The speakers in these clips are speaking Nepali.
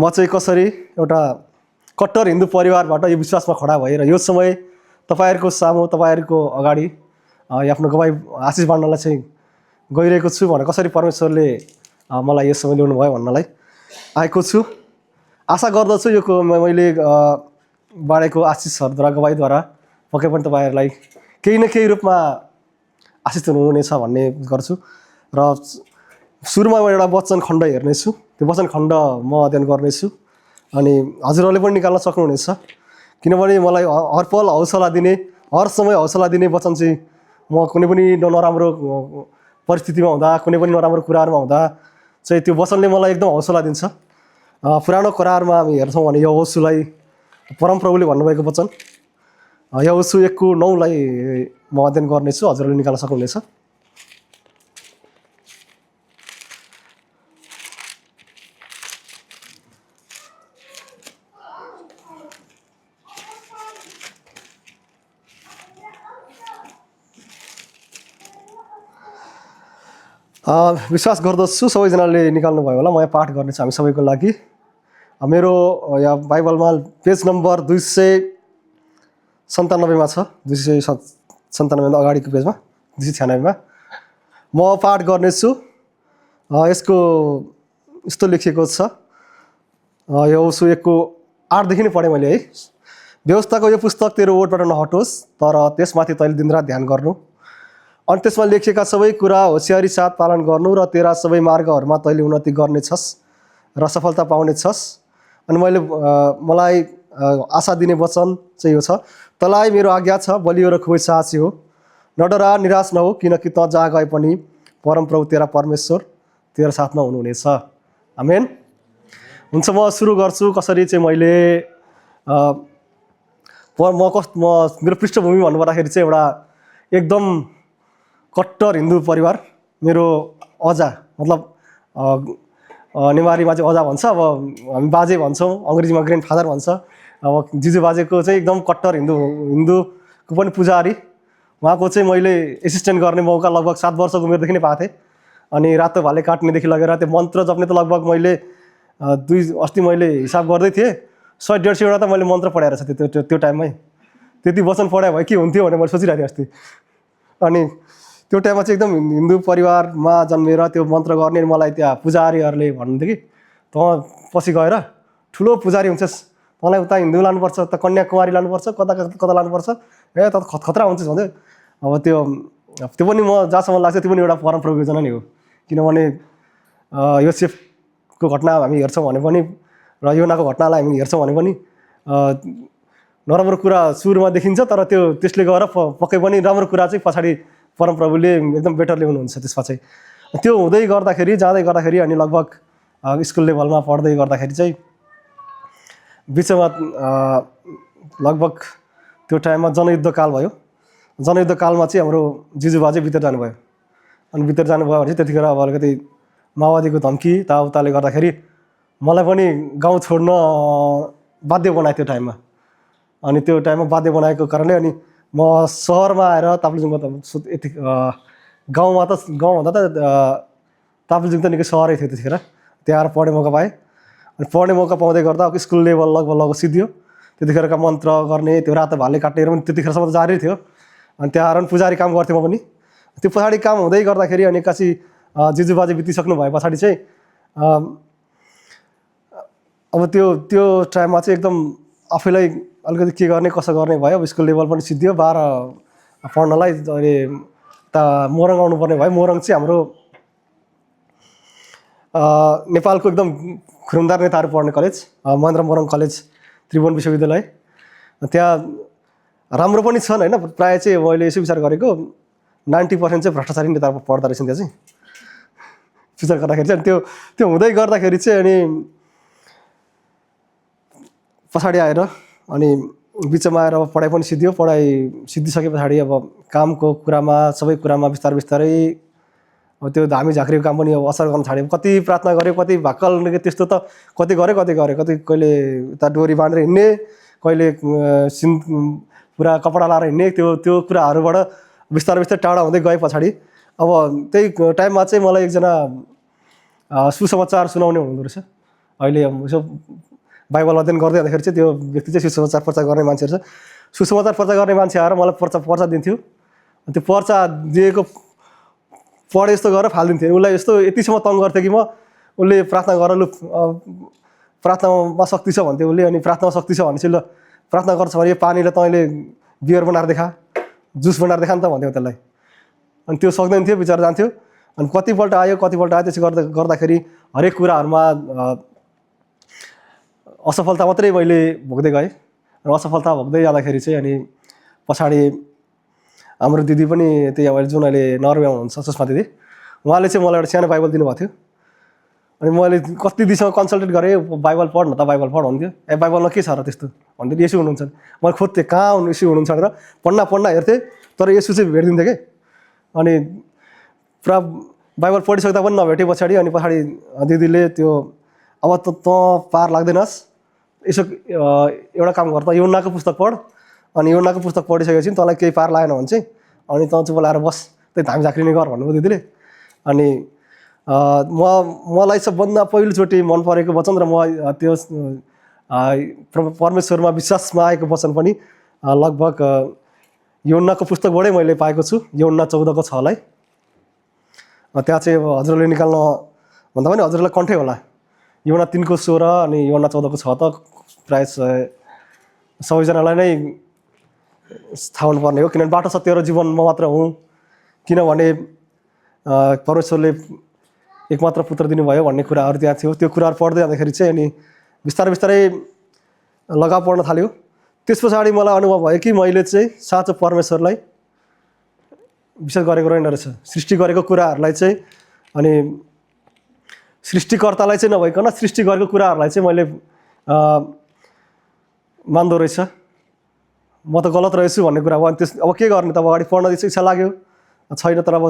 म चाहिँ कसरी एउटा कट्टर हिन्दू परिवारबाट यो विश्वासमा खडा भएर यो समय तपाईहरुको सामु तपाईहरुको अगाडि आफ्नो गवाई आशिष बाँड्नलाई चाहिँ गइरहेको छु भनेर कसरी परमेश्वरले मलाई यो समय ल्याउनु भयो भन्नलाई आएको छु। आशा गर्दछु यो मैले बाँडेको आशिषहरुद्वारा गवाईद्वारा पक्कै पनि तपाईहरुलाई केही न केही रूपमा आशिष हुनुहुनेछ भन्ने गर्छु। र सुरुमा म एउटा वचन खण्ड हेर्नेछु, त्यो वचन खण्ड म अध्ययन गर्नेछु अनि हजुरहरूले पनि निकाल्न सक्नुहुनेछ, किनभने मलाई हर पल हौसला दिने, हर समय हौसला दिने वचन चाहिँ म कुनै पनि नराम्रो परिस्थितिमा हुँदा, कुनै पनि नराम्रो कुराहरुमा हुँदा चाहिँ त्यो वचनले मलाई एकदम हौसला दिन्छ। पुरानो करारमा हामी हेर्छौँ भने यहोशुलाई परमप्रभुले भन्नुभएको वचन यहोशु 1:9 लाई म अध्ययन गर्नेछु, हजुरहरूले निकाल्न सक्नुहुनेछ। विश्वास गर्दछु सबैजनाले निकाल्नु भयो होला। म यहाँ पाठ गर्नेछु हामी सबैको लागि। मेरो यहाँ बाइबलमा पेज नम्बर 297 मा छ, 297 अगाडिको पेजमा 296 मा म पाठ गर्नेछु। यसको यस्तो लेखिएको छ, यहोशु 1:8 देखि नै पढेँ मैले है। व्यवस्थाको यो पुस्तक तेरो ओठबाट नहटोस्, तर त्यसमाथि तैले दिनरात ध्यान गर्नु अनि त्यसमा लेखिएका सबै कुरा होशियारी साथ पालन गर्नु र तेरा सबै मार्गहरुमा तैले उन्नति गर्नेछस् र सफलता पाउनेछस्। अनि मलाई आशा दिने वचन चाहिँ यो छ, तँलाई मेरो आज्ञा छ, बलियो र खुबै साहसी हो, नडरा निराश नहो, किनकि तँ जहाँ गए पनि परमप्रभु तेरा परमेश्वर तेरा साथमा हुनुहुनेछ। आमेन। हुन्छ, म सुरु गर्छु कसरी चाहिँ मैले मेरो पृष्ठभूमि भन्नुपर्दाखेरि चाहिँ एउटा एकदम कट्टर हिन्दू परिवार। मेरो अजा, मतलब नेवारीमा चाहिँ अजा भन्छ, अब हामी बाजे भन्छौँ, अङ्ग्रेजीमा ग्रान्डफादर भन्छ। अब जिजु बाजेको चाहिँ एकदम कट्टर हिन्दूको पनि पुजारी। उहाँको चाहिँ मैले एसिस्टेन्ट गर्ने मौका लगभग 7 वर्षको उमेरदेखि नै पाएको थिएँ। अनि रातो भाले काट्नेदेखि लगेर त्यो मन्त्र जप्ने त लगभग मैले अस्ति मैले हिसाब गर्दै थिएँ 100-150 वटा त मैले मन्त्र पढाएर छ त्यो टाइममै। त्यति वचन पढाए भए के हुन्थ्यो भनेर मैले सोचिरहेको थिएँ अस्ति। अनि त्यो टाइममा चाहिँ एकदम हिन्दू परिवारमा जन्मेर त्यो मन्त्र गर्ने मलाई त्यहाँ पुजारीहरूले भन्नुहुन्थ्यो कि तँ पछि गएर ठुलो पुजारी हुन्छस्, तँलाई उता हिन्दू लानुपर्छ, त कन्याकुमारी लानुपर्छ, कता कता लानुपर्छ, त खतरा हुन्छस् भन्थ्यो। अब त्यो पनि म जहाँसम्म लाग्छ त्यो पनि एउटा परमप्रभुको योजना नै हो। किनभने योसेफको घटना हामी हेर्छौँ भने पनि र योनाको घटनालाई हामी हेर्छौँ भने पनि नराम्रो कुरा सुरुमा देखिन्छ, तर त्यसले गएर पक्कै पनि राम्रो कुरा चाहिँ पछाडि परमप्रभुले एकदम बेटर ल्याउनुहुन्छ त्यसमा चाहिँ। त्यो हुँदै गर्दाखेरि जाँदै गर्दाखेरि अनि लगभग स्कुल लेभलमा पढ्दै गर्दाखेरि चाहिँ बिचमा लगभग त्यो टाइममा जनयुद्धकाल भयो। जनयुद्धकालमा चाहिँ हाम्रो जिजुबाजे भित्र जानुभयो। अनि भित्र जानुभयो भने चाहिँ त्यतिखेर अब अलिकति माओवादीको धम्की ताउताले गर्दाखेरि मलाई पनि गाउँ छोड्न बाध्य बनायो त्यो टाइममा। अनि त्यो टाइममा बाध्य बनाएको कारणले अनि म सहरमा आएर ताप्लेजुङमा त गाउँमा त गाउँभन्दा त ताप्लेजुङ त निकै सहरै थियो त्यतिखेर। त्यहाँ आएर पढ्ने मौका पाएँ। अनि पढ्ने मौका पाउँदै गर्दा स्कुल लेभल लगभग सिद्धियो। त्यतिखेरका मन्त्र गर्ने, त्यो रातो भाले काट्नेहरू पनि त्यतिखेरसम्म त जारी थियो। अनि त्यहाँ आएर पुजारी काम गर्थेँ म पनि। त्यो पछाडि काम हुँदै गर्दाखेरि अनि एक्कासी जिजुबाजे बितिसक्नु भए पछाडि चाहिँ अब त्यो टाइममा चाहिँ एकदम आफैलाई अलिकति के गर्ने कसो गर्ने भयो। अब स्कुल लेभल पनि सिद्धियो, 12 पढ्नलाई अहिले उता मोरङ आउनुपर्ने भयो। मोरङ चाहिँ हाम्रो नेपालको एकदम खुरुमदार नेताहरू पढ्ने कलेज, महेन्द्र मोरङ कलेज त्रिभुवन विश्वविद्यालय। त्यहाँ राम्रो पनि छन् होइन, प्रायः चाहिँ मैले यसो विचार गरेको 90% चाहिँ भ्रष्टाचारी नेताहरू पढ्दो रहेछन् त्यहाँ चाहिँ विचार गर्दाखेरि चाहिँ। त्यो हुँदै गर्दाखेरि चाहिँ अनि पछाडि आएर अनि बिचमा आएर अब पढाइ पनि सिद्धियो। पढाइ सिद्धिसके पछाडि अब कामको कुरामा सबै कुरामा बिस्तारै अब त्यो धामी झाँक्रीको काम पनि अब असर गर्न थाल्यो। कति प्रार्थना गऱ्यो, कति भाक्कल त्यस्तो त कति कहिले उता डोरी बाँधेर हिँड्ने, कहिले पुरा कपडा लाएर हिँड्ने, त्यो कुराहरूबाट बिस्तारै टाढा हुँदै गए पछाडि अब त्यही टाइममा चाहिँ मलाई एकजना सुसमाचार सुनाउने हुनुहुँदो रहेछ। अहिले यसो बाइबल अध्ययन गर्दै जाँदाखेरि चाहिँ त्यो व्यक्ति चाहिँ सुसमाचार प्रचार गर्ने मान्छेहरू छ। सुसमाचार प्रचार गर्ने मान्छे आएर मलाई पर्चा दिन्थ्यो। त्यो पर्चा दिएको पढे जस्तो गरेर फालिदिन्थ्यो। उसलाई यस्तो यतिसम्म तङ गर्थ्यो कि उसले प्रार्थना गर लु, प्रार्थनामा शक्ति छ भन्थ्यो उसले। अनि प्रार्थनामा शक्ति छ भनेपछि ल प्रार्थना गर्छ भने यो पानीले तैँले बियर बनाएर देखा, जुस बनाएर देखा नि त भन्थ्यो त्यसलाई। अनि त्यो सक्दैन थियो, बिचरा जान्थ्यो। अनि कतिपल्ट आयो त्यसो गर्दाखेरि हरेक कुराहरूमा असफलता मात्रै मैले भोग्दै गएँ। र असफलता भोग्दै जाँदाखेरि चाहिँ अनि पछाडि हाम्रो दिदी पनि त्यही अब जुन अहिले नर्वेमा हुनुहुन्छ सुषमा दिदी, उहाँले चाहिँ मलाई एउटा सानो बाइबल दिनुभएको थियो। अनि मैले कति दिनसम्म कन्सल्टेट गरेँ, बाइबल पढ न त, बाइबल पढ भन्थ्यो। बाइबलमा के छ र त्यस्तो भन्दै यसो हुनुहुन्छ। मैले खोज्थेँ कहाँ यसो हुनुहुन्छ भनेर, पढ्न हेर्थेँ तर यसो चाहिँ भेटिदिन्थेँ कि। अनि पुरा बाइबल पढिसक्दा पनि नभेटेँ पछाडि। अनि पछाडि दिदीले त्यो अब त पार लाग्दैनस्, यसो एउटा काम गर त, यूहन्नाको पुस्तक पढ। अनि यूहन्नाको पुस्तक पढिसकेपछि तँलाई केही पार लागेन भने चाहिँ अनि तँ चुप लाएर बस, त्यही धामी झाँक्री नै गर भन्नुभयो दिदीले। अनि मलाई सबभन्दा पहिलोचोटि मन परेको वचन र म त्यो परमेश्वरमा विश्वासमा आएको वचन पनि लगभग यूहन्नाको पुस्तकबाटै मैले पाएको छु। यूहन्ना 14:6 त्यहाँ चाहिँ हजुरले निकाल्न भन्दा पनि हजुरलाई कन्ठै होला। यूहन्ना 3:16 अनि यूहन्ना 14:6 त प्राय सबैजनालाई नै थाहा हुनुपर्ने हो, किनभने बाटो सत्य र जीवन म मात्र हुँ। किनभने परमेश्वरले एकमात्र पुत्र दिनुभयो भन्ने कुराहरू त्यहाँ थियो। त्यो कुराहरू पढ्दै जाँदाखेरि चाहिँ अनि बिस्तारै लगाव पर्न थाल्यो। त्यस पछाडि मलाई अनुभव भयो कि मैले चाहिँ साँचो परमेश्वरलाई विश्वास गरेको रहेन रहेछ। सृष्टि गरेको कुराहरूलाई चाहिँ अनि सृष्टिकर्तालाई चाहिँ नभइकन सृष्टि गरेको कुराहरूलाई चाहिँ मैले मान्दो रहेछ। म त गलत रहेछु भन्ने कुरा भयो। अब के गर्ने त, अब अगाडि पढ्न इच्छा लाग्यो छैन, तर अब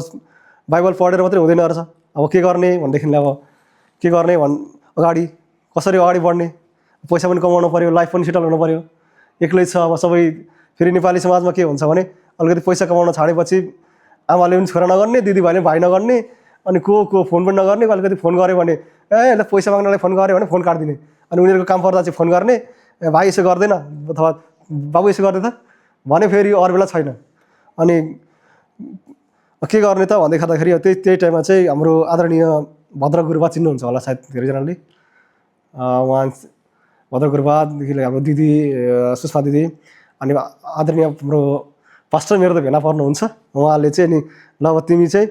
बाइबल पढेर मात्रै हुँदैन रहेछ। अब के गर्ने भनेदेखिलाई अब के गर्ने अगाडि कसरी अगाडि बढ्ने, पैसा पनि कमाउनु पऱ्यो, लाइफ पनि सेटल हुनु पऱ्यो। एक्लै छ अब सबै। फेरि नेपाली समाजमा के हुन्छ भने अलिकति पैसा कमाउन छाडेपछि आमाले पनि छोरा नगर्ने, दिदीभाइले भाइ नगर्ने, अनि को फोन पनि नगर्ने। अलिकति फोन गऱ्यो भने ल पैसा माग्नलाई फोन गऱ्यो भने फोन काटिदिने। अनि उनीहरूको काम पर्दा चाहिँ फोन गर्ने, भाइ यसो गर्दैन अथवा बाबु यसो गर्दै त भने फेरि अरू बेला छैन। अनि के गर्ने त भन्दै खाँदाखेरि त्यही टाइममा चाहिँ हाम्रो आदरणीय भद्र गुरुबा चिन्नुहुन्छ होला सायद धेरैजनाले। उहाँ भद्र गुरुबादेखि हाम्रो दिदी सुषमा दिदी अनि आदरणीय हाम्रो पास्टर मेरो त भेना पर्नुहुन्छ। उहाँले चाहिँ नि ल अब तिमी चाहिँ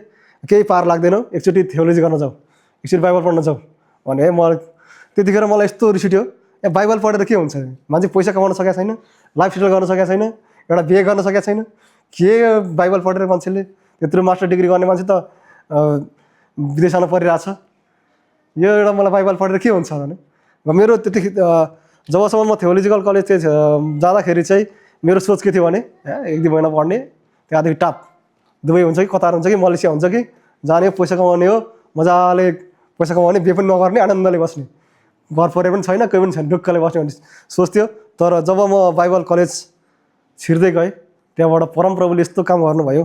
केही पार लाग्दैनौ, एकचोटि थियोलोजी गर्न जाऊ, एकचोटि बाइबल पढ्न जाऊ भने त्यतिखेर मलाई यस्तो रिस उठ्यो। बाइबल पढेर के हुन्छ, मान्छे पैसा कमाउन सकेको छैन, लाइफ सेटल गर्न सकेको छैन, एउटा बिहे गर्न सकेको छैन, के बाइबल पढेर मान्छेले त्यत्रो मास्टर डिग्री गर्ने मान्छे त विदेश जान परिरहेछ, यो एउटा मलाई बाइबल पढेर के हुन्छ भने मेरो त्यति जबसम्म म थियोलोजिकल कलेज चाहिँ जाँदाखेरि चाहिँ मेरो सोच के थियो भने 1-2 महिना पढ्ने, त्यहाँदेखि टाप दुबई हुन्छ कि कतार हुन्छ कि मलेसिया हुन्छ कि जाने, पैसा कमाउने हो, मजाले पैसा कमाउने, बिहे पनि नगर्ने, आनन्दले बस्ने, घर परे पनि छैन, कोही पनि छैन, ढुक्कले बस्ने भन्ने सोच्थ्यो। तर जब म बाइबल कलेज छिर्दै गएँ त्यहाँबाट परमप्रभुले यस्तो काम गर्नुभयो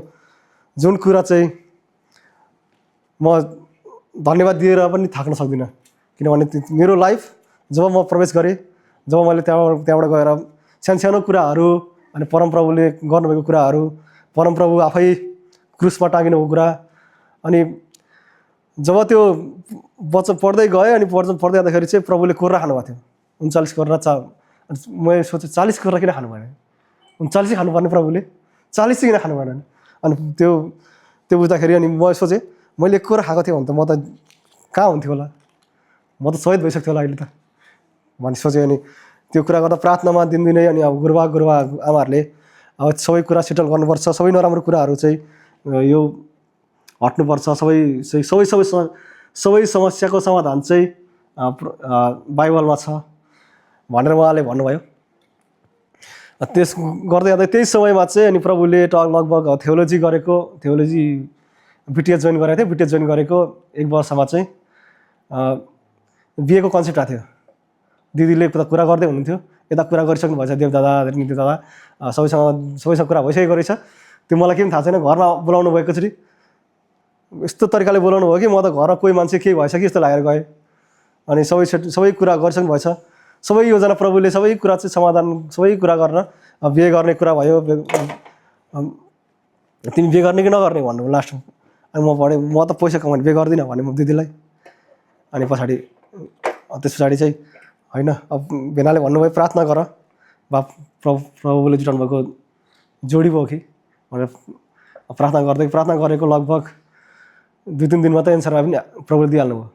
जुन कुरा चाहिँ म धन्यवाद दिएर पनि थाक्न सक्दिनँ। किनभने मेरो लाइफ जब म प्रवेश गरेँ, जब मैले त्यहाँबाट गएर सानो कुराहरू अनि परमप्रभुले गर्नुभएको कुराहरू, परमप्रभु आफै क्रुसमा टाँगिनुभएको कुरा, अनि जब त्यो वचन पढ्दै गएँ अनि पढ्दै जाँदाखेरि चाहिँ प्रभुले कोर्रा खानुभएको थियो 39 कोर्रा। मैले सोचेँ 40 कोर्रा किन खानु भएन, 39 खानुपर्ने प्रभुले 40 किन खानु भएन। अनि त्यो बुझ्दाखेरि अनि म सोचेँ मैले 1 कोर्रा खाएको थिएँ भने त म त कहाँ हुन्थ्यो होला, म त सहिद भइसक्थ्यो होला अहिले त भन्ने सोचेँ। अनि त्यो कुरा गर्दा प्रार्थनामा दिनदिनै अनि अब गुरुबा आमाहरूले अब सबै कुरा सेटल गर्नुपर्छ, सबै नराम्रो कुराहरू चाहिँ यो हट्नुपर्छ, सबै समस्याको समाधान चाहिँ बाइबलमा छ भनेर उहाँले भन्नुभयो। त्यस गर्दै जाँदै त्यही समयमा चाहिँ अनि प्रभुले लगभग थियोलोजी बिटिएस जोइन गरेको थियो। बिटिएस जोइन गरेको 1 वर्षमा चाहिँ बिहेको कन्सेप्ट आएको थियो। दिदीले कुरा गर्दै हुनुहुन्थ्यो, यता कुरा गरिसक्नु भएछ देवदादा सबैसँग कुरा भइसकेको रहेछ। त्यो मलाई के पनि थाहा छैन, घरमा बोलाउनु भयो एकचोटि, यस्तो तरिकाले बोलाउनु भयो कि म त घरमा कोही मान्छे केही भएछ कि जस्तो लागेर गएँ। अनि सबै कुरा गरिसक्नु भएछ। सबै योजना प्रभुले सबै कुरा चाहिँ समाधान सबै कुरा गर्न बिहे गर्ने कुरा भयो। तिमी बिहे गर्ने कि नगर्ने भन्नु लास्टमा। अनि म भने म त पैसा कमाउने बिहे गर्दिनँ भने म दिदीलाई। अनि पछाडि त्यस पछाडि चाहिँ होइन अब भेनाले भन्नुभयो प्रार्थना गर प्रभुले जुटाउनु भएको जोडी भयो कि भनेर प्रार्थना गरेको लगभग 2-3 दिन मात्रै एन्सर भए पनि प्रभुले दिइहाल्नु भयो।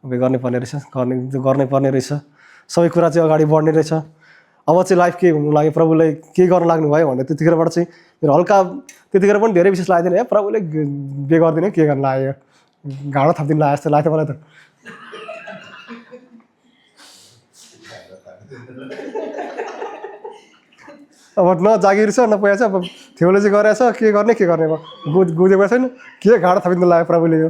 बिहे गर्नै पर्ने रहेछ, गर्नै पर्ने रहेछ, सबै कुरा चाहिँ अगाडि बढ्ने रहेछ। अब चाहिँ लाइफ के हुनु लाग्यो, प्रभुले के गर्न लाग्नु भयो भनेर त्यतिखेरबाट चाहिँ मेरो हल्का त्यतिखेर पनि धेरै विशेष लाग्दैन। प्रभुले बिहे गरिदिने के गर्न लाग्यो, घाँडो थपिदिनु लाग्यो जस्तो लाग्थ्यो मलाई त। अब न जागिर छ न पैसा छ, अब थियोलोजी गरेछ के गर्ने गुदेको छैन, के घाँडो थपिदिनु लाग्यो प्रभुले यो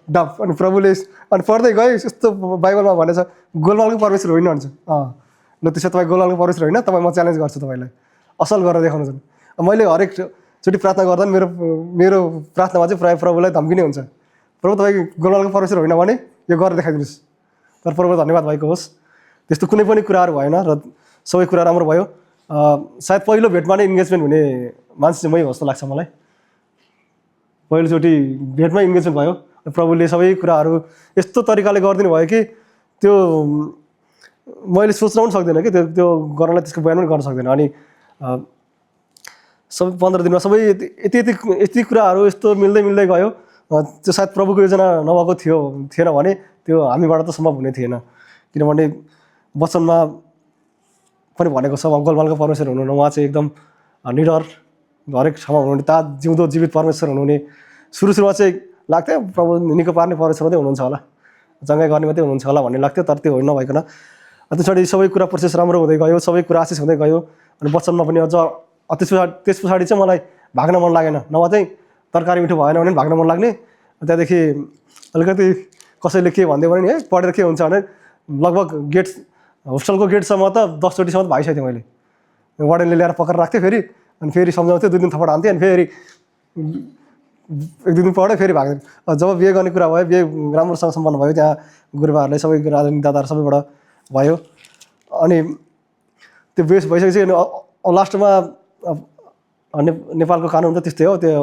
डप। अनि प्रभुले अनि पढ्दै गयो यस्तो बाइबलमा भनेछ गोलमालको परमेश्वर होइन भन्छ। ल त्यसो तपाईँ गोलमालको परमेश्वर होइन, तपाईँ म च्यालेन्ज गर्छु तपाईँलाई असल गरेर देखाउनु छ। मैले हरेकचोटि प्रार्थना गर्दा मेरो प्रार्थनामा चाहिँ प्रायः प्रभुलाई धम्किने हुन्छ, प्रभु तपाईँ गोलमालको परमेश्वर होइन भने यो गरेर देखाइदिनुहोस्। तर प्रभु धन्यवाद भएको होस्, त्यस्तो कुनै पनि कुराहरू भएन र सबै कुरा राम्रो भयो। सायद पहिलो भेटमा नै इन्गेजमेन्ट हुने मान्छे चाहिँ मै हो जस्तो लाग्छ मलाई। पहिलोचोटि भेटमै इन्गेजमेन्ट भयो। प्रभुले सबै कुराहरू यस्तो तरिकाले गरिदिनु भयो कि त्यो मैले सोच्न पनि सक्दिनँ कि त्यो गर्नलाई त्यसको बयान पनि गर्न सक्दैन। अनि सबै 15 दिनमा सबै यति कुराहरू यस्तो मिल्दै गयो। त्यो सायद प्रभुको योजना नभएको थिएन भने त्यो हामीबाट त सम्भव हुने थिएन। किनभने वचनमा पनि भनेको छ गोलमालको परमेश्वर हुनुहुन्न, उहाँ चाहिँ एकदम निडर हरेक ठाउँमा हुनुहुने जिउँदो जीवित परमेश्वर हुनुहुने। सुरुमा चाहिँ लाग्थ्यो प्रभु निको पार्ने परमेश्वर मात्रै हुनुहुन्छ होला, जङ्गाइ गर्ने मात्रै हुनुहुन्छ होला भन्ने लाग्थ्यो। तर त्यो नभइकन त्यसपछि सबै कुरा प्रोसेस राम्रो हुँदै गयो, सबै कुरा आशिष हुँदै गयो। अनि वचनमा पनि अझ त्यस पछाडि चाहिँ मलाई भाग्न मन लागेन। नभए चाहिँ तरकारी मिठो भएन भने भाग्न मन लाग्ने। त्यहाँदेखि अलिकति कसैले के भनिदियो भने है पढेर के हुन्छ भने लगभग होस्टेलको गेटसम्म त 10 चोटिसम्म भागिसकेको थिएँ मैले। वार्डनले ल्याएर पक्रेर राख्थ्यो, अनि फेरि सम्झाउँथ्यो, 2 दिन थपड हान्थ्यो, अनि फेरि 1-2 दिन पढ्यो, फेरि भाग्दैन। जब बिहे गर्ने कुरा भयो, बिहे राम्रोसँग सम्पन्न भयो, त्यहाँ गुरुबाहरूले सबै राजनीति दादाहरू सबैबाट भयो। अनि त्यो बेस भइसकेपछि लास्टमा नेपालको कानुन त त्यस्तै हो, त्यो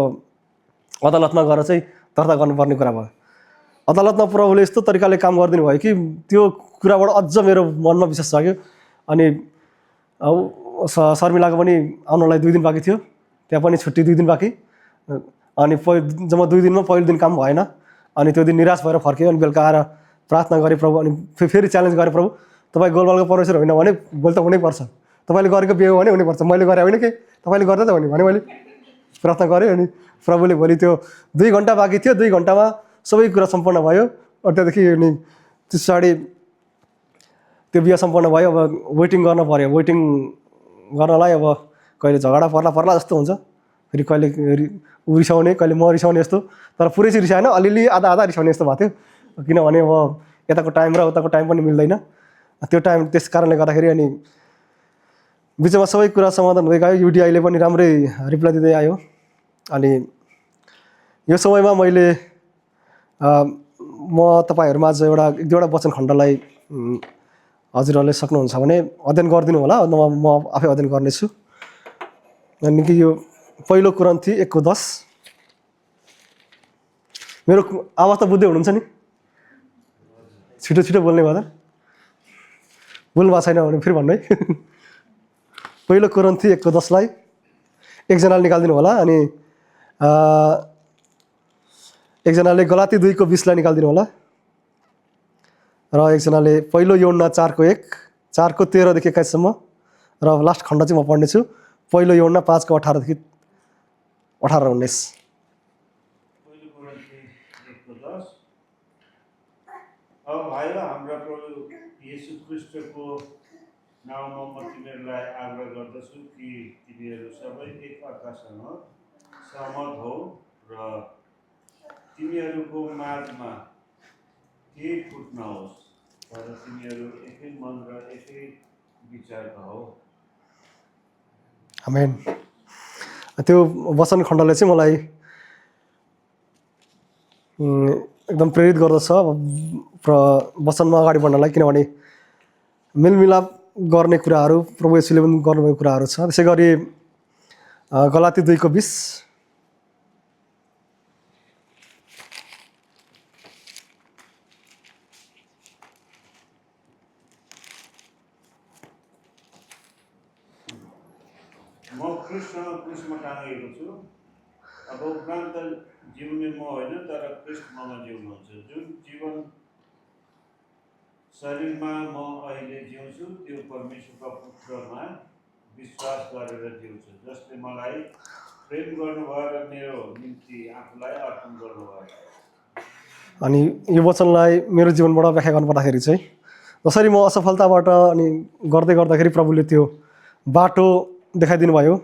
अदालतमा गएर चाहिँ दर्ता गर्नुपर्ने कुरा भयो। अदालतमा प्रभुले यस्तो तरिकाले काम गरिदिनु भयो कि त्यो कुराबाट अझ मेरो मनमा विश्वास जाग्यो। अनि शर्मिलाको पनि आउनलाई 2 दिन बाँकी थियो, त्यहाँ पनि छुट्टी 2 दिन बाँकी। अनि जम्मा 2 दिनमा पहिलो दिन काम भएन। अनि त्यो दिन निराश भएर फर्क्यो। अनि बेलुका आएर प्रार्थना गरेँ प्रभु, अनि फेरि च्यालेन्ज गरेँ प्रभु तपाईँ गोलमालको परमेश्वर होइन भने गोल त हुनैपर्छ, तपाईँले गरेको बिहे हो भने हुनैपर्छ, मैले गरेँ होइन के तपाईँले गर्दा त भने मैले प्रार्थना गरेँ। अनि प्रभुले भोलि त्यो 2 घन्टा बाँकी थियो, 2 घन्टामा सबै कुरा सम्पन्न भयो। अनि त्यहाँदेखि अनि त्यस पछाडि त्यो बिहा सम्पन्न भयो। अब वेटिङ गर्न पऱ्यो, वेटिङ गर्नलाई अब कहिले झगडा पर्ला जस्तो हुन्छ, फेरि कहिले ऊ रिसाउने कहिले म रिसाउने जस्तो। तर पुरै चाहिँ रिसाएन, अलिअलि आधा रिसाउने जस्तो भएको थियो। किनभने अब यताको टाइम र उताको टाइम पनि मिल्दैन त्यो टाइम, त्यस कारणले गर्दाखेरि। अनि बिचमा सबै कुरा समाधान हुँदै गयो। युडिआईले पनि राम्रै रिप्लाई दिँदै आयो। अनि यो समयमा मैले म तपाईँहरूमा आज 1-2वटा वचन खण्डलाई हजुरहरूले सक्नुहुन्छ भने अध्ययन गरिदिनु होला, म आफै अध्ययन गर्नेछु। अनि कि यो पहिलो कुरन्थी 1:10। मेरो आवाज त बुझ्दै हुनुहुन्छ नि? छिटो बोल्ने भयो त, बोल्नु भएको छैन भने फेरि भन्नु है। पहिलो कुरन्थी 1:10लाई एकजनाले निकालिदिनु होला। अनि एकजनाले गलाती 2:20लाई निकालिदिनु होला। र एकजनाले पहिलो यूहन्ना 4:1, 4:13 देखि 21सम्म। र लास्ट खण्ड चाहिँ म पढ्नेछु, पहिलो यूहन्ना 5:18 देखि 18-19। अब भाइला हाम्रा प्रभु येशू ख्रीष्टको नाउँमा म तिमीहरूलाई आग्रह गर्दछु कि तिमीहरू सबै एक अर्कासँग सहमत हौ र तिमीहरूको माझमा केही फुट नहोस्, तर तिमीहरू एकै मन र एकै विचारका हौ। आमेन। त्यो वचन खण्डले चाहिँ मलाई एकदम प्रेरित गर्दछ वचनमा अगाडि बढ्नलाई, किनभने मेलमिलाप गर्ने कुराहरू प्रभु येशूले पनि गर्नुभएको कुराहरू छ। त्यसै गरी गलाती 2:20 म ख्रिस्टसँग क्रुसमा टाँगिएको छु। अब उपरान्त जिउने म होइन, तर ख्रिस्ट ममा जिउनुहुन्छ। जुन जीवन शरीरमा म अहिले जिउँछु त्यो परमेश्वरका पुत्रमा विश्वास गरेर जिउँछु, जसले मलाई प्रेम गर्नुभयो र मेरो निम्ति आफूलाई अर्पण गर्नुभयो। अनि यो वचनलाई मेरो जीवनबाट व्याख्या गर्नुपर्दाखेरि चाहिँ जसरी म असफलताबाट अनि गर्दै गर्दाखेरि प्रभुले त्यो बाटो देखाइदिनु भयो,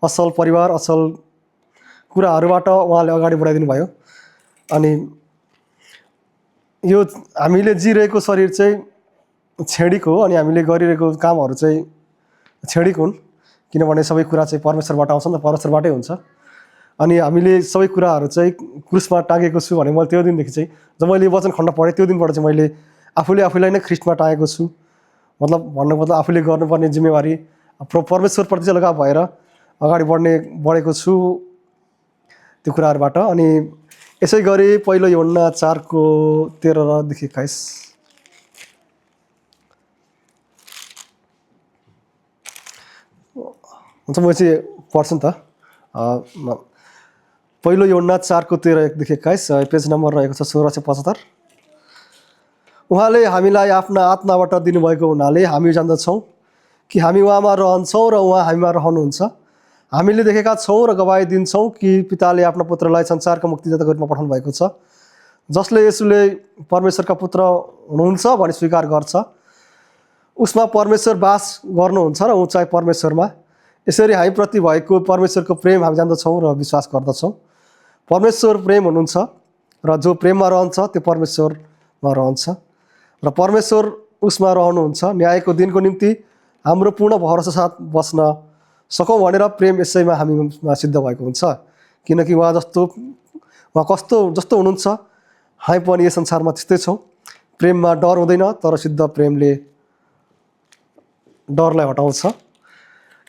असल परिवार असल कुराहरूबाट उहाँले अगाडि बढाइदिनु भयो। अनि यो हामीले जिरहेको शरीर चाहिँ छेडिक हो अनि हामीले गरिरहेको कामहरू चाहिँ छेडिक हुन्, किनभने सबै कुरा चाहिँ परमेश्वरबाट आउँछ नि त, परमेश्वरबाटै हुन्छ। अनि हामीले सबै कुराहरू चाहिँ क्रुसमा टाँगेको छु भने मैले त्यो दिनदेखि चाहिँ जब मैले यो वचन खण्ड पढेँ त्यो दिनबाट चाहिँ मैले आफूलाई नै ख्रिस्टमा टाँगेको छु। भन्नुको मतलब आफूले गर्नुपर्ने जिम्मेवारी परमेश्वरप्रति चाहिँ लगाव भएर अगाडि बढेको छु त्यो कुराहरूबाट। अनि यसै गरी पहिलो यूहन्ना 4:13-21 हुन्छ, म चाहिँ पढ्छु नि त। पहिलो यूहन्ना 4:13-21 पेज नम्बर रहेको छ 1675। उहाँले हामीलाई आफ्ना आत्माबाट दिनुभएको हुनाले हामी जान्दछौँ कि हामी उहाँमा रहन्छौँ र उहाँ हामीमा रहनुहुन्छ। हामीले देखेका छौँ र गवाही दिन्छौँ कि पिताले आफ्नो पुत्रलाई संसारको मुक्तिदाताको रूपमा पठाउनु भएको छ। जसले यसुले परमेश्वरका पुत्र हुनुहुन्छ भनी स्वीकार गर्छ उसमा परमेश्वर बास गर्नुहुन्छ र ऊ चाहिँ परमेश्वरमा। यसरी हामीप्रति भएको परमेश्वरको प्रेम हामी जान्दछौँ र विश्वास गर्दछौँ। परमेश्वर प्रेम हुनुहुन्छ र जो प्रेममा रहन्छ त्यो परमेश्वरमा रहन्छ र परमेश्वर उसमा रहनुहुन्छ। न्यायको दिनको निम्ति हाम्रो पूर्ण भरोसा साथ बस्न सकौँ भनेर प्रेम यसैमा हामीमा सिद्ध भएको हुन्छ, किनकि उहाँ जस्तो हुनुहुन्छ हामी पनि यस संसारमा त्यस्तै छौँ। प्रेममा डर हुँदैन, तर सिद्ध प्रेमले डरलाई हटाउँछ,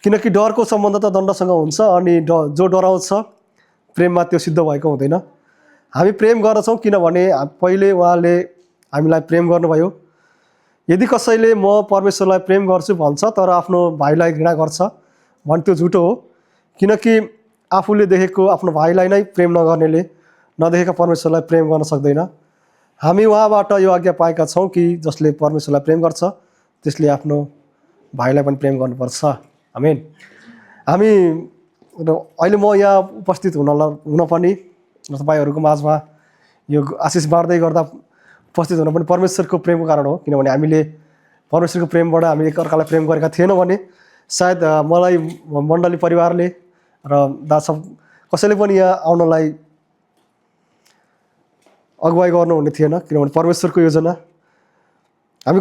किनकि डरको सम्बन्ध त दण्डसँग हुन्छ अनि जो डराउँछ प्रेममा त्यो सिद्ध भएको हुँदैन। हामी प्रेम गर्दछौँ किनभने पहिले उहाँले हामीलाई प्रेम गर्नुभयो। यदि कसैले म परमेश्वरलाई प्रेम गर्छु भन्छ तर आफ्नो भाइलाई घृणा गर्छ भने त्यो झुटो हो, किनकि आफूले देखेको आफ्नो भाइलाई नै प्रेम नगर्नेले नदेखेका परमेश्वरलाई प्रेम गर्न सक्दैन। हामी उहाँबाट यो आज्ञा पाएका छौँ कि जसले परमेश्वरलाई प्रेम गर्छ त्यसले आफ्नो भाइलाई पनि प्रेम गर्नुपर्छ। आमेन। हामी अहिले म यहाँ उपस्थित हुन पनि तपाईँहरूको माझमा यो आशिष बाँड्दै गर्दा उपस्थित हुन पनि परमेश्वरको प्रेमको कारण हो, किनभने हामीले परमेश्वरको प्रेमबाट हामी एकअर्कालाई प्रेम गरेका थिएनौँ भने सायद मलाई मण्डली परिवारले र दासब कसैले पनि यहाँ आउनलाई अगुवाई गर्नुहुने थिएन, किनभने परमेश्वरको योजना हामी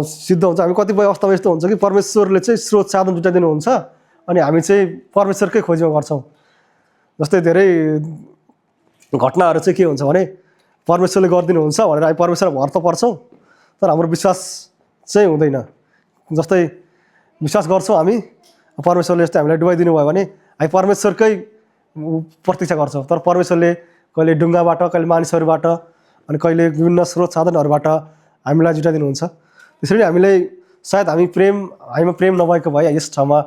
सिद्ध हुन्छ। हामी कतिपय अवस्थामा यस्तो हुन्छ कि परमेश्वरले चाहिँ स्रोत साधन जुटाइदिनुहुन्छ अनि हामी चाहिँ परमेश्वरकै खोजीमा गर्छौँ। जस्तै धेरै घटनाहरू चाहिँ के हुन्छ भने परमेश्वरले गरिदिनुहुन्छ भनेर हामी परमेश्वर भर त पर्छौँ तर हाम्रो विश्वास चाहिँ हुँदैन। जस्तै विश्वास गर्छौँ हामी परमेश्वरले यस्तो हामीलाई डुबाइदिनु भयो भने हामी परमेश्वरकै प्रतीक्षा गर्छौँ, तर परमेश्वरले कहिले ढुङ्गाबाट, कहिले मानिसहरूबाट अनि कहिले विभिन्न स्रोत साधनहरूबाट हामीलाई जुटाइदिनुहुन्छ। त्यसरी हामीलाई सायद हामीमा प्रेम नभएको भए यस ठाउँमा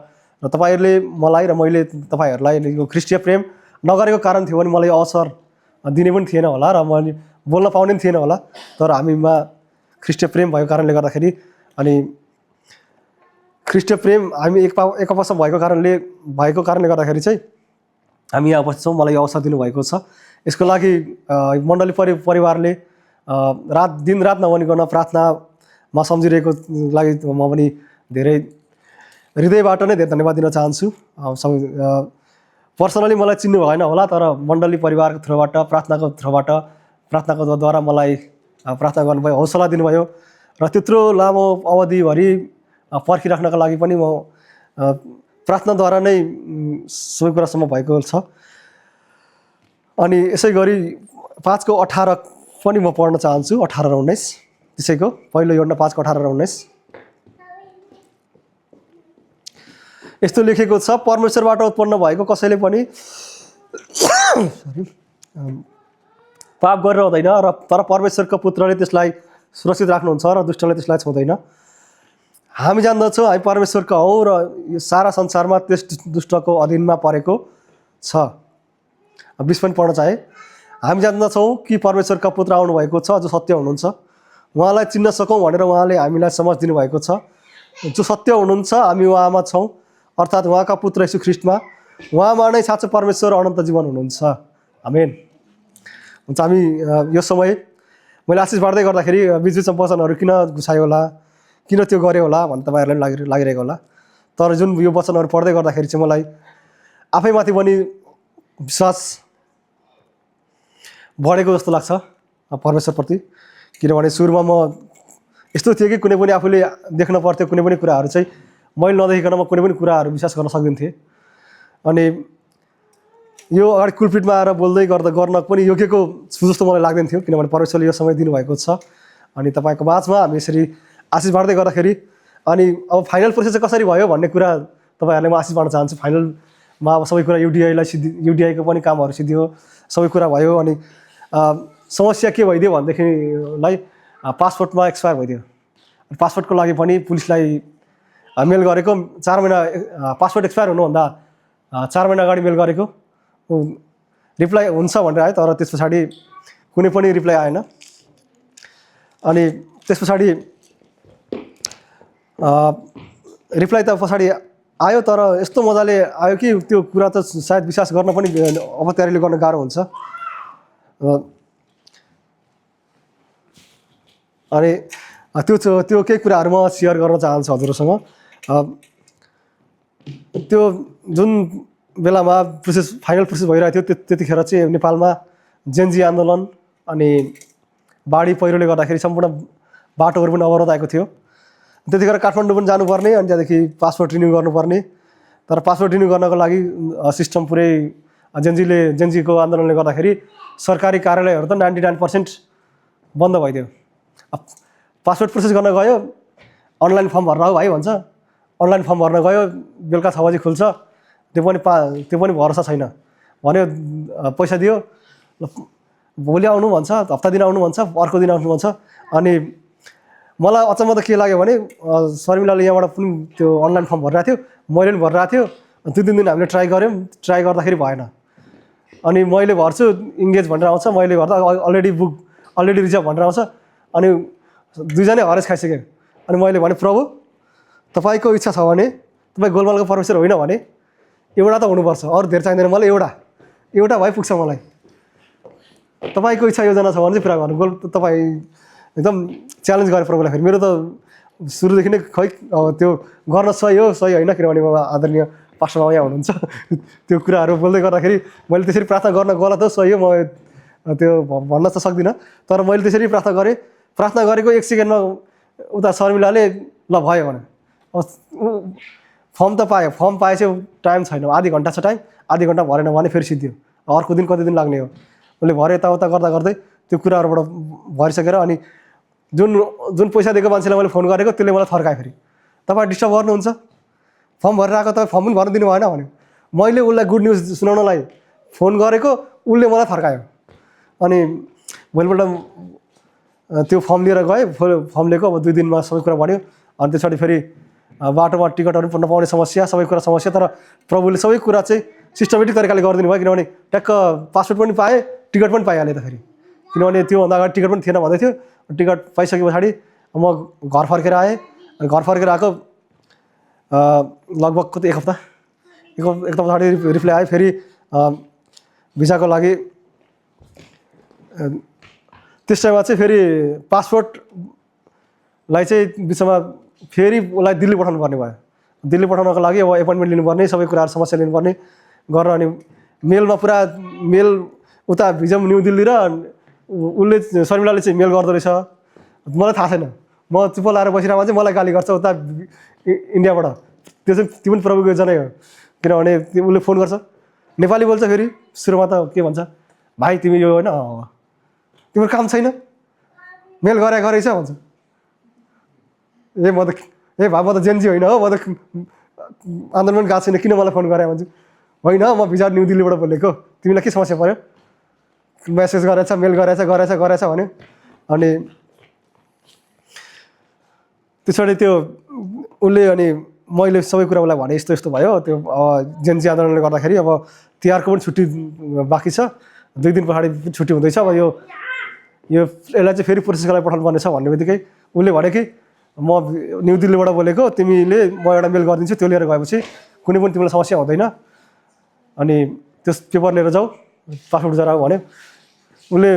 र तपाईँहरूले मलाई र मैले तपाईँहरूलाई यो ख्रिस्टीय प्रेम नगरेको कारण थियो भने मलाई अवसर दिने पनि थिएन होला र मैले बोल्न पाउने पनि थिएन होला। तर हामीमा ख्रिस्टीय प्रेम भएको कारणले गर्दाखेरि अनि ख्रिस्टीय प्रेम हामी एक आपसमा भएको कारणले गर्दाखेरि चाहिँ हामी यहाँ उपस्थित छौँ। मलाई अवसर दिनुभएको छ। यसको लागि मण्डली परिवारले दिनरात नभनिकन प्रार्थनामा सम्झिरहेको लागि म पनि धेरै हृदयबाट नै धेरै धन्यवाद दिन चाहन्छु। पर्सनली मलाई चिन्नु भएन होला, तर मण्डली परिवारको थ्रुबाट प्रार्थनाको द्वारा मलाई प्रार्थना गर्नुभयो, हौसला दिनुभयो र त्यत्रो लामो अवधिभरि पर्खिराख्नका लागि पनि म प्रार्थनाद्वारा नै सबै कुरा सम्भव भएको छ। अनि यसै गरी 5:18 पनि म पढ्न चाहन्छु 18 र 19 त्यसैको पहिलो योहन्ना 5 को 18 र 19 यस्तो लेखेको छ परमेश्वरबाट उत्पन्न भएको कसैले पनि पाप गरेर हुँदैन र तर परमेश्वरको पुत्रले त्यसलाई सुरक्षित राख्नुहुन्छ र दुष्टले त्यसलाई छोड्दैन। हामी जान्दछौँ हामी परमेश्वरका हौँ र यो सारा संसारमा त्यस दुष्टको अधीनमा परेको छ। 20 पनि पढ्न चाहे। हामी जान्दछौँ कि परमेश्वरका पुत्र आउनुभएको छ जो सत्य हुनुहुन्छ, उहाँलाई चिन्न सकौँ भनेर उहाँले हामीलाई समझ दिनुभएको छ। जो सत्य हुनुहुन्छ हामी उहाँमा छौँ अर्थात् उहाँका पुत्र यीशु ख्रीष्टमा, उहाँमा नै साँचो परमेश्वर अनन्त जीवन हुनुहुन्छ। आमेन। हुन्छ हामी यो समय मैले आशिष बाँड्दै गर्दाखेरि बिचबिचमा वचनहरू किन घुसायो होला, किन त्यो गऱ्यो होला भन्ने तपाईँहरूलाई लागिरहेको होला। तर जुन यो वचनहरू पढ्दै गर्दाखेरि चाहिँ मलाई आफैमाथि पनि विश्वास बढेको जस्तो लाग्छ परमेश्वरप्रति। किनभने सुरुमा म यस्तो थिएँ कि कुनै पनि आफूले देख्न पर्थ्यो कुनै पनि कुराहरू चाहिँ मैले नदेखिकन म कुनै पनि कुराहरू विश्वास गर्न सक्दिन्थेँ। अनि यो अगाडि कुलपिटमा आएर बोल्दै गर्न पनि योग्यको छु जस्तो मलाई लाग्दैन थियो, किनभने परमेश्वरले यो समय दिनुभएको छ। अनि तपाईँको माझमा हामी यसरी आशिष बाँड्दै गर्दाखेरि अनि अब फाइनल प्रोसेस चाहिँ कसरी भयो भन्ने कुरा तपाईँहरूले म आशिष बाँड्न चाहन्छु। फाइनलमा अब सबै कुरा युडिआईको पनि कामहरू सिद्धियो, सबै कुरा भयो। अनि समस्या के भइदियो भनेदेखिलाई पासपोर्टमा एक्सपायर भइदियो। पासपोर्टको लागि पनि पुलिसलाई मेल गरेको 4 महिना पासपोर्ट एक्सपायर हुनुभन्दा 4 महिना अगाडि मेल गरेको रिप्लाई हुन्छ भनेर आयो, तर त्यस पछाडि कुनै पनि रिप्लाई आएन। अनि त्यस पछाडि रिप्लाई त पछाडि आयो, तर यस्तो मजाले आयो कि त्यो कुरा त सायद विश्वास गर्न पनि अब तयारीले गर्न गाह्रो हुन्छ। अनि त्यो केही कुराहरू म सेयर गर्न चाहन्छु हजुरहरूसँग। त्यो जुन बेलामा फाइनल प्रोसेस भइरहेको थियो त्यतिखेर चाहिँ नेपालमा जेनजी आन्दोलन अनि बाढी पहिरोले गर्दाखेरि सम्पूर्ण बाटोहरू पनि अवरोध आएको थियो। त्यतिखेर काठमाडौँ पनि जानुपर्ने अनि त्यहाँदेखि पासपोर्ट रिन्यू गर्नुपर्ने। तर पासपोर्ट रिन्यू गर्नको लागि सिस्टम पुरै जेनजीको आन्दोलनले गर्दाखेरि सरकारी कार्यालयहरू त 99% बन्द भइदियो। पासपोर्ट प्रोसेस गर्न गयो, अनलाइन फर्म भर्न हो भाइ भन्छ, अनलाइन फर्म भर्न गयो, बेलुका 6 बजी खुल्छ, त्यो पनि भरोसा छैन भन्यो। पैसा दियो, भोलि आउनु भन्छ, हप्ता दिन आउनु भन्छ, अर्को दिन आउनु भन्छ। अनि मलाई अचम्म त के लाग्यो भने शर्मिलाले यहाँबाट पनि त्यो अनलाइन फर्म भरिरहेको थियो, मैले पनि भरिरहेको थियो। 2-3 दिन हामीले ट्राई गऱ्यौँ, ट्राई गर्दाखेरि भएन। अनि मैले भर्छु इङ्गेज भनेर आउँछ, मैले भर्दा अलरेडी रिजर्भ भनेर आउँछ। अनि दुईजनै हरेस खाइसक्यो। अनि मैले भने प्रभु तपाईँको इच्छा छ भने, तपाईँ गोलमालको परमेश्वर होइन भने एउटा त हुनुपर्छ, अरू धेरै चाहिँदैन मलाई, एउटा भए पुग्छ मलाई। तपाईँको इच्छा योजना छ भने चाहिँ पुरा गर्नु। तपाईँ एकदम च्यालेन्ज गरेँ प्रभुलाई। फेरि मेरो त सुरुदेखि नै खै त्यो गर्न सही हो सही होइन, किनभने म आदरणीय पास्टर बाबा यहाँ हुनुहुन्छ। त्यो कुराहरू बोल्दै गर्दाखेरि मैले त्यसरी प्रार्थना गर्न गलत हो सही हो म त्यो भन्न त सक्दिनँ, तर मैले त्यसरी प्रार्थना गरेँ। प्रार्थना गरेको 1 सेकेन्डमा उता शर्मिलाले ल भयो भने फर्म त पायो, फर्म पाएपछि टाइम छैन, आधी घन्टा छ टाइम, आधी घन्टा भरेन भने फेरि सिद्धियो। अर्को दिन कति दिन लाग्ने हो। उसले भरे यताउता गर्दै त्यो कुराहरूबाट भरिसकेर अनि जुन पैसा दिएको मान्छेलाई मैले फोन गरेको त्यसले मलाई थर्कायो। फेरि तपाईँ डिस्टर्ब गर्नुहुन्छ, फर्म भरेर आएको तपाईँ फर्म पनि भर्न दिनु भएन भन्यो। मैले उसलाई गुड न्युज सुनाउनलाई फोन गरेको, उसले मलाई थर्कायो। अनि भोलिपल्ट त्यो फर्म लिएर गएँ, फर्म लिएको अब 2 दिनमा सबै कुरा बढ्यो। अनि त्यसपछि फेरि बाटोमा टिकटहरू पनि नपाउने समस्या, सबै कुरा समस्या। तर प्रभुले सबै कुरा चाहिँ सिस्टमेटिक तरिकाले गरिदिनु भयो, किनभने ट्याक्क पासपोर्ट पनि पाएँ, टिकट पनि पाइहालेँ त फेरि। किनभने त्योभन्दा अगाडि टिकट पनि थिएन भन्दै थियो। टिकट पाइसके पछाडि म घर फर्केर आएँ। अनि घर फर्केर आएको लगभग कति एक हप्ता पछाडि रिप्लाई आयो फेरि भिसाको लागि। त्यस टाइममा चाहिँ फेरि पासपोर्टलाई चाहिँ बिचमा फेरि उसलाई दिल्ली पठाउनु पर्ने भयो। दिल्ली पठाउनको लागि अब एपोइन्टमेन्ट लिनुपर्ने, सबै कुराहरू समस्या लिनुपर्ने गरेर अनि मेलमा पुरा मेल उता भिजम न्यू दिल्ली र उसले शर्मिलाले चाहिँ मेल गर्दो रहेछ। मलाई थाहा छैन, म चुप लाएर बसिरहेको मान्छे मलाई गाली गर्छ उता इन्डियाबाट। त्यो चाहिँ त्यो पनि प्रभुको योजना हो, किनभने उसले फोन गर्छ नेपाली बोल्छ। फेरि सुरुमा त के भन्छ, भाइ तिमी यो होइन तिम्रो काम छैन, मेल गरेछ भन्छ। म त भाइ म त जेन्जी होइन हो, म त आन्दोलन गएको छैन, किन मलाई फोन गरे भन्छु। होइन म विचार न्यू दिल्लीबाट बोलेको, तिमीलाई के समस्या पऱ्यो, मेसेज गरेछ मेल गरेछ भन्यो। अनि त्यसरी त्यो उसले अनि मैले सबै कुरा उसलाई भने यस्तो भयो, त्यो जेन्जी आन्दोलनले गर्दाखेरि अब तिहारको पनि छुट्टी बाँकी छ, 2 दिन पछाडि छुट्टी हुँदैछ, अब यसलाई चाहिँ फेरि प्रोसेसको लागि पठाउनु पर्ने छ भन्ने बित्तिकै उसले भने कि म न्यू दिल्लीबाट बोलेको, तिमीले म एउटा मेल गरिदिन्छु, त्यो लिएर गएपछि कुनै पनि तिमीलाई समस्या हुँदैन, अनि त्यो पेपर लिएर जाऊ, पासपोर्ट जरा भन्यो। उसले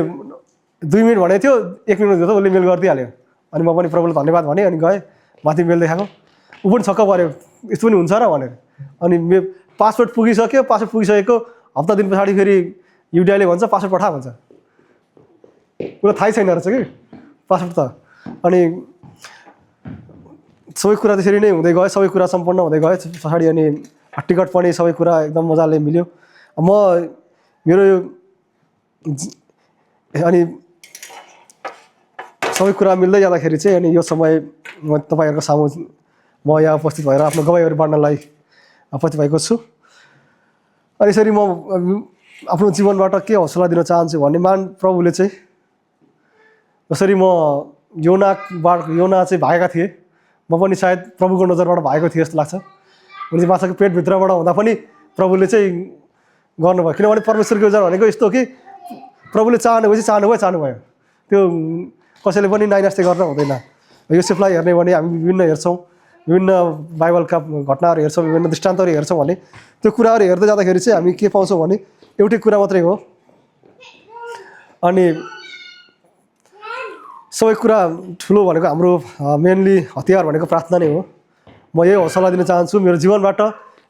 2 मिनट भनेको थियो, 1 मिनट दियो त उसले मेल गरिदिइहाल्यो। अनि म पनि प्रभुलाई धन्यवाद भने, अनि गएँ, माथि मेल देखाएको, ऊ पनि छक्क पऱ्यो, यस्तो पनि हुन्छ र भनेर। अनि पासपोर्ट पुगिसकेको हप्ता दिन पछाडि फेरि युडिआईले भन्छ पासपोर्ट पठा भन्छ। उसलाई थाहै छैन रहेछ कि पासपोर्ट त। अनि सबै कुरा त्यसरी नै हुँदै गयो, सबै कुरा सम्पन्न हुँदै गयो पछाडि। अनि टिकट पनि सबै कुरा एकदम मजाले मिल्यो। मेरो अनि सबै कुरा मिल्दै जाँदाखेरि चाहिँ अनि यो समय म तपाईँहरूको सामु म यहाँ उपस्थित भएर आफ्नो गवाईहरू बाँड्नलाई उपस्थित भएको छु। अनि यसरी म आफ्नो जीवनबाट के हौसला दिन चाहन्छु भने, प्रभुले चाहिँ जसरी योना चाहिँ भागेका थिए, म पनि सायद प्रभुको नजरबाट भागेको थिएँ जस्तो लाग्छ। अनि चाहिँ माछाको पेटभित्रबाट हुँदा पनि प्रभुले चाहिँ गर्नुभयो, किनभने परमेश्वरको योजना भनेको यस्तो हो कि प्रभुले चाहनुभयो। त्यो कसैले पनि नाइनास्ती गर्न हुँदैन। योसेफलाई हेर्ने भने हामी विभिन्न हेर्छौँ, विभिन्न बाइबलका घटनाहरू हेर्छौँ, विभिन्न दृष्टान्तहरू हेर्छौँ भने त्यो कुराहरू हेर्दै जाँदाखेरि चाहिँ हामी के पाउँछौँ भने एउटै कुरा मात्रै हो। अनि सबै कुरा ठुलो भनेको हाम्रो मेनली हतियार भनेको प्रार्थना नै हो। म यही हौसला दिन चाहन्छु मेरो जीवनबाट,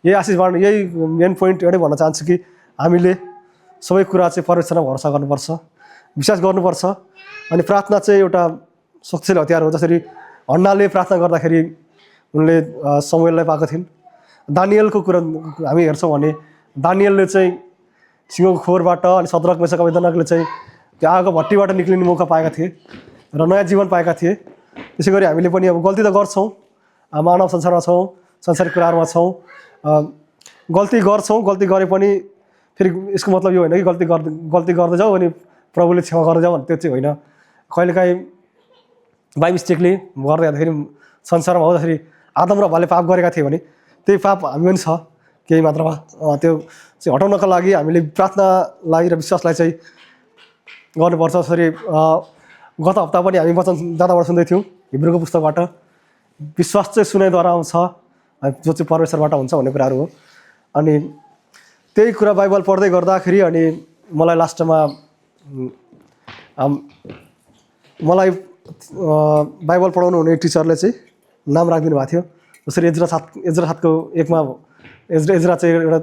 यही आशिष बाँड्नु, यही मेन पोइन्ट एउटै भन्न चाहन्छु कि हामीले सबै कुरा चाहिँ परमेश्वरमा भरोसा गर्नुपर्छ, विश्वास गर्नुपर्छ। अनि प्रार्थना चाहिँ एउटा शक्तिशाली हतियार हो। जसरी हन्नाले प्रार्थना गर्दाखेरि उनले समुएललाई पाएको थिइन्। दानियलको कुरा हामी हेर्छौँ भने दानियलले चाहिँ सिंहको खोरबाट, अनि सद्रक मेशक अबेदनगोले चाहिँ त्यो आगोको भट्टीबाट निक्लिने मौका पाएका थिए र नयाँ जीवन पाएका थिए। त्यसै गरी हामीले पनि अब गल्ती त गर्छौँ, मानव संसारमा छौँ, संसारिक कुराहरूमा छौँ, गल्ती गरे पनि फेरि यसको मतलब यो होइन कि गल्ती गर्दै जाऊ अनि प्रभुले क्षमा गर्दै जाऊ भने त्यो चाहिँ होइन। कहिलेकाहीँ बाई मिस्टेकले गर्दै जाँदाखेरि संसारमा हो, जसरी आदम र हव्वाले पाप गरेका थिए भने त्यही पाप हामी पनि छ केही मात्रामा। त्यो चाहिँ हटाउनका लागि हामीले प्रार्थनालाई र विश्वासलाई चाहिँ गर्नुपर्छ। जसरी गत हप्ता पनि हामी वचन जाँदाबाट सुन्दै थियौँ हिब्रूको पुस्तकबाट, विश्वास चाहिँ सुनाइद्वारा आउँछ, जो चाहिँ परमेश्वरबाट हुन्छ भन्ने कुराहरू हो। अनि त्यही कुरा बाइबल पढ्दै गर्दाखेरि अनि मलाई लास्टमा मलाई बाइबल पढाउनु हुने टिचरले चाहिँ नाम राखिदिनु भएको थियो। जसरी एजरा 7को 1मा एजरा चाहिँ एउटा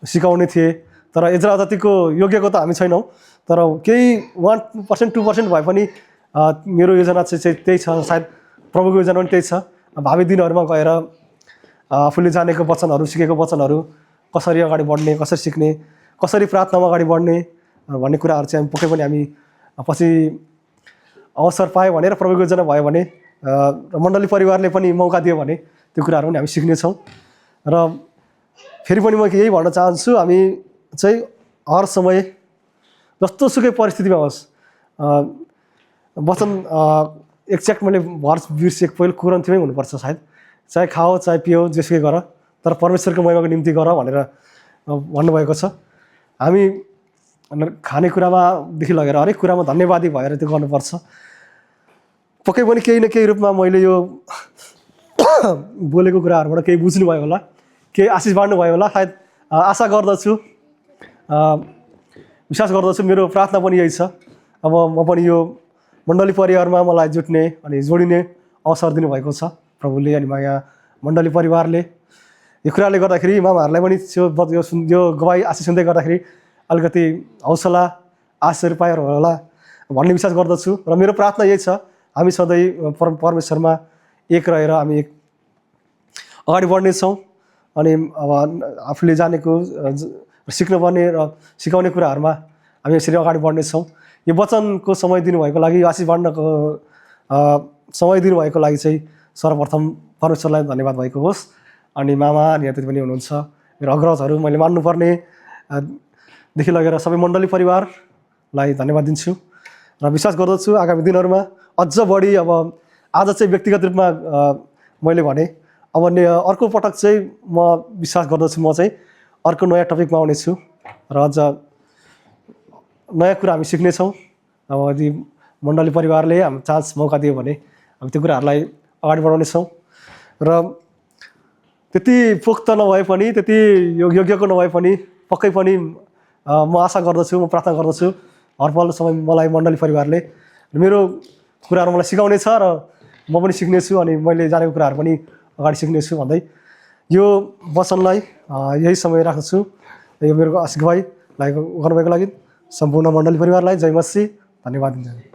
सिकाउने थिए, तर एजरा जतिको योग्यको त हामी छैनौँ, तर केही 1% 2% भए पनि मेरो योजना चाहिँ त्यही छ, सायद प्रभुको योजना पनि त्यही छ। भावी दिनहरूमा गएर आफूले जानेको वचनहरू, सिकेको वचनहरू कसरी अगाडि बढ्ने, कसरी सिक्ने, कसरी प्रार्थनामा अगाडि बढ्ने भन्ने कुराहरू चाहिँ पक्कै पनि हामी पछि अवसर पायो भने र प्रभुको योजना भयो भने र मण्डली परिवारले पनि मौका दियो भने त्यो कुराहरू पनि हामी सिक्नेछौँ। र फेरि पनि म यही भन्न चाहन्छु, हामी चाहिँ हर समय जस्तोसुकै परिस्थितिमा होस्, वचन एक्ज्याक्ट मैले भर्स बिर्सेको पहिलो कुरन्थीमै हुनुपर्छ सायद, चाहे खाओ चाहे पियो जेसुकै गर तर परमेश्वरको महिमाको निम्ति गर भनेर भन्नुभएको छ। हामी खानेकुरामादेखि लगेर हरेक कुरामा धन्यवादी भएर त्यो गर्नुपर्छ। पक्कै पनि केही न केही रूपमा मैले यो बोलेको कुराहरूबाट केही बुझ्नुभयो होला, केही आशिष बाँड्नुभयो होला, सायद आशा गर्दछु, विश्वास गर्दछु। मेरो प्रार्थना पनि यही छ। अब म पनि यो मण्डली परिवारमा मलाई जुट्ने अनि जोडिने अवसर दिनुभएको छ प्रभुले अनि यहाँ मण्डली परिवारले। यो कुराले गर्दाखेरि मामाहरूलाई पनि यो गवाई आशिष सुन्दै गर्दाखेरि अलिकति हौसला आशिषहरू पाएर होला भन्ने विश्वास गर्दछु। र मेरो प्रार्थना यही छ, हामी सधैँ परमेश्वरमा एक रहेर हामी अगाडि बढ्नेछौँ। अनि अब आफूले जानेको सिक्नुपर्ने र सिकाउने कुराहरूमा हामी यसरी अगाडि बढ्नेछौँ। यो वचनको समय दिनुभएको लागि, आशिष बाँड्नको समय दिनुभएको लागि चाहिँ सर्वप्रथम परमेश्वरलाई धन्यवाद भएको होस्। अनि मामा अनि यति पनि हुनुहुन्छ, मेरो अग्रजहरू मैले मान्नुपर्ने देखि लगेर सबै मण्डली परिवारलाई धन्यवाद दिन्छु र विश्वास गर्दछु आगामी दिनहरूमा अझ बढी। अब आज चाहिँ व्यक्तिगत रूपमा मैले भने, अब अर्को पटक चाहिँ म विश्वास गर्दछु म चाहिँ अर्को नयाँ टपिकमा आउनेछु र अझ नयाँ कुरा हामी सिक्नेछौँ। अब यदि मण्डली परिवारले हामी चान्स मौका दियो भने हामी त्यो कुराहरूलाई अगाडि बढाउनेछौँ। र त्यति पोख्त नभए पनि, त्यति योग्यको नभए पनि पक्कै पनि म आशा गर्दछु, म प्रार्थना गर्दछु हरपल समय मलाई मण्डली परिवारले मेरो कुराहरू मलाई सिकाउनेछ र म पनि सिक्नेछु अनि मैले जानेको कुराहरू पनि अगाडि सिक्नेछु भन्दै यो वचनलाई यही समय राख्दछु। यो मेरो आशिष भाइलाई गर्नुभएको लागि सम्पूर्ण मण्डली परिवारलाई जय मसीह, धन्यवाद दिन्छु।